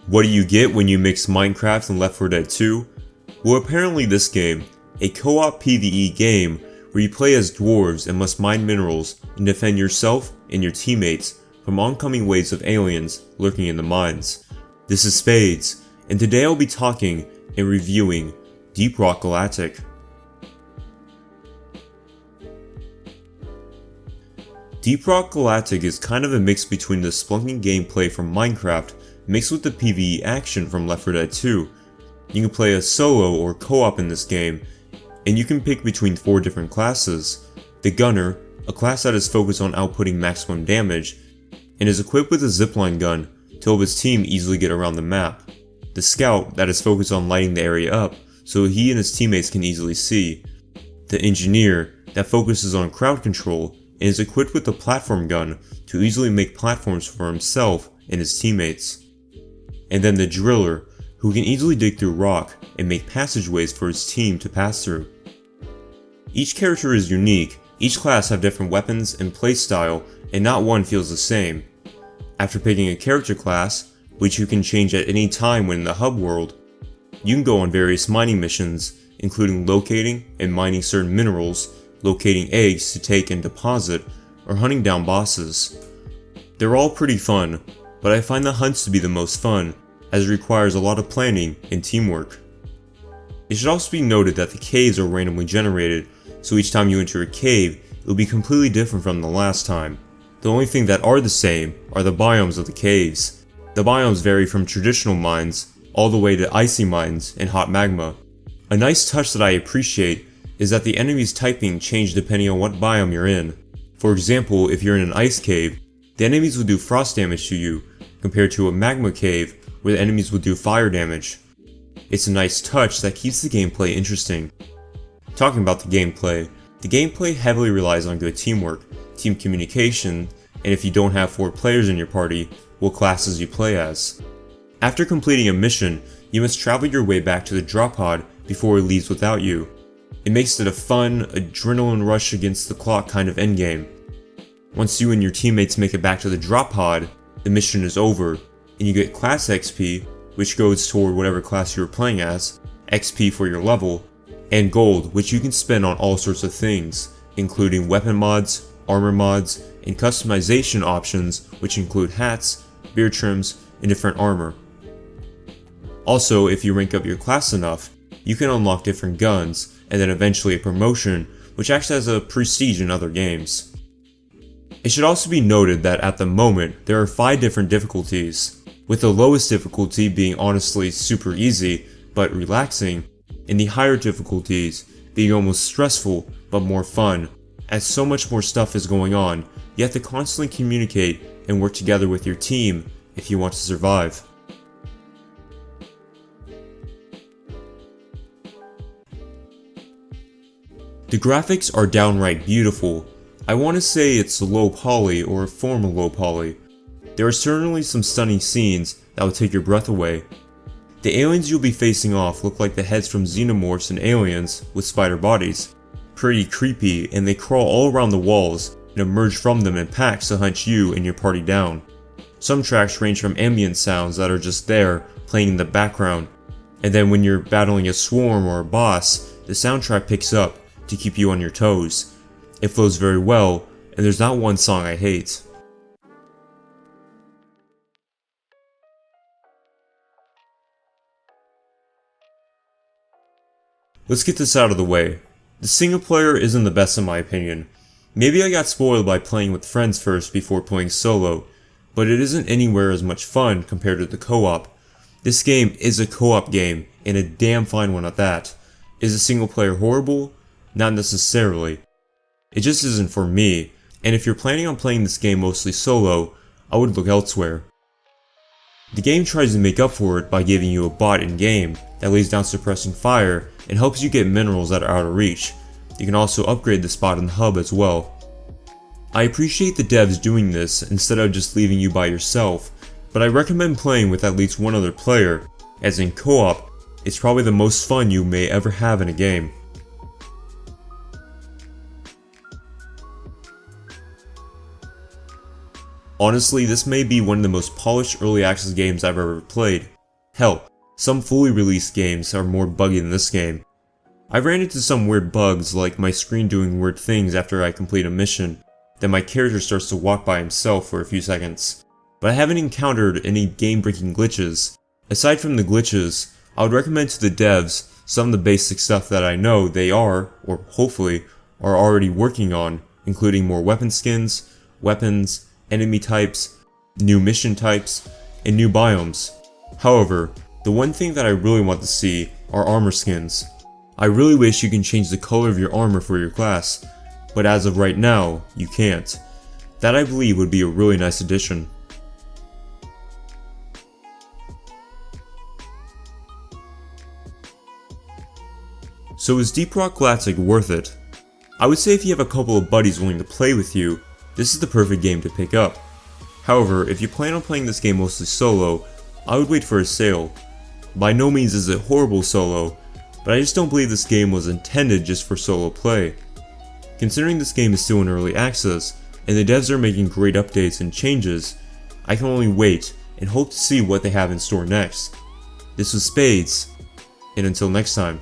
What do you get when you mix Minecraft and Left 4 Dead 2? Well, apparently this game, a co-op PvE game where you play as dwarves and must mine minerals and defend yourself and your teammates from oncoming waves of aliens lurking in the mines. This is Spades, and today I'll be talking and reviewing Deep Rock Galactic. Deep Rock Galactic is kind of a mix between the splunking gameplay from Minecraft mixed with the PvE action from Left 4 Dead 2. You can play as solo or co-op in this game, and you can pick between 4 different classes. The Gunner, a class that is focused on outputting maximum damage, and is equipped with a zipline gun to help his team easily get around the map. The Scout, that is focused on lighting the area up so he and his teammates can easily see. The Engineer, that focuses on crowd control and is equipped with a platform gun to easily make platforms for himself and his teammates. And then the Driller, who can easily dig through rock and make passageways for his team to pass through. Each character is unique, each class have different weapons and playstyle, and not one feels the same. After picking a character class, which you can change at any time when in the hub world, you can go on various mining missions, including locating and mining certain minerals, locating eggs to take and deposit, or hunting down bosses. They're all pretty fun, but I find the hunts to be the most fun, as it requires a lot of planning and teamwork. It should also be noted that the caves are randomly generated, so each time you enter a cave, it will be completely different from the last time. The only thing that are the same are the biomes of the caves. The biomes vary from traditional mines, all the way to icy mines and hot magma. A nice touch that I appreciate is that the enemies typing change depending on what biome you're in. For example, if you're in an ice cave, the enemies will do frost damage to you, compared to a magma cave where the enemies will do fire damage. It's a nice touch that keeps the gameplay interesting. Talking about the gameplay heavily relies on good teamwork, team communication, and if you don't have 4 players in your party, what classes you play as. After completing a mission, you must travel your way back to the drop pod before it leaves without you. It makes it a fun, adrenaline rush against the clock kind of endgame. Once you and your teammates make it back to the drop pod, the mission is over, and you get class XP, which goes toward whatever class you were playing as, XP for your level, and gold, which you can spend on all sorts of things, including weapon mods, armor mods, and customization options, which include hats, beard trims, and different armor. Also, if you rank up your class enough, you can unlock different guns, and then eventually a promotion, which acts as a prestige in other games. It should also be noted that at the moment, there are 5 different difficulties, with the lowest difficulty being honestly super easy, but relaxing, and the higher difficulties being almost stressful, but more fun, as so much more stuff is going on, you have to constantly communicate and work together with your team if you want to survive. The graphics are downright beautiful. I want to say it's low poly or a form of low poly. There are certainly some stunning scenes that will take your breath away. The aliens you'll be facing off look like the heads from xenomorphs and aliens with spider bodies. Pretty creepy, and they crawl all around the walls and emerge from them in packs to hunt you and your party down. Some tracks range from ambient sounds that are just there, playing in the background, and then when you're battling a swarm or a boss, the soundtrack picks up to keep you on your toes. It flows very well, and there's not one song I hate. Let's get this out of the way. The single player isn't the best in my opinion. Maybe I got spoiled by playing with friends first before playing solo, but it isn't anywhere as much fun compared to the co-op. This game is a co-op game, and a damn fine one at that. Is the single player horrible? Not necessarily. It just isn't for me, and if you're planning on playing this game mostly solo, I would look elsewhere. The game tries to make up for it by giving you a bot in-game that lays down suppressing fire and helps you get minerals that are out of reach. You can also upgrade the spot in the hub as well. I appreciate the devs doing this instead of just leaving you by yourself, but I recommend playing with at least one other player, as in co-op, it's probably the most fun you may ever have in a game. Honestly, this may be one of the most polished early access games I've ever played. Hell, some fully released games are more buggy than this game. I ran into some weird bugs like my screen doing weird things after I complete a mission, then my character starts to walk by himself for a few seconds. But I haven't encountered any game-breaking glitches. Aside from the glitches, I would recommend to the devs some of the basic stuff that I know they are, or hopefully, are already working on, including more weapon skins, weapons, enemy types, new mission types, and new biomes. However, the one thing that I really want to see are armor skins. I really wish you can change the color of your armor for your class, but as of right now, you can't. That I believe would be a really nice addition. So is Deep Rock Galactic worth it? I would say if you have a couple of buddies willing to play with you, this is the perfect game to pick up. However, if you plan on playing this game mostly solo, I would wait for a sale. By no means is it horrible solo, but I just don't believe this game was intended just for solo play. Considering this game is still in early access, and the devs are making great updates and changes, I can only wait and hope to see what they have in store next. This was Spades, and until next time.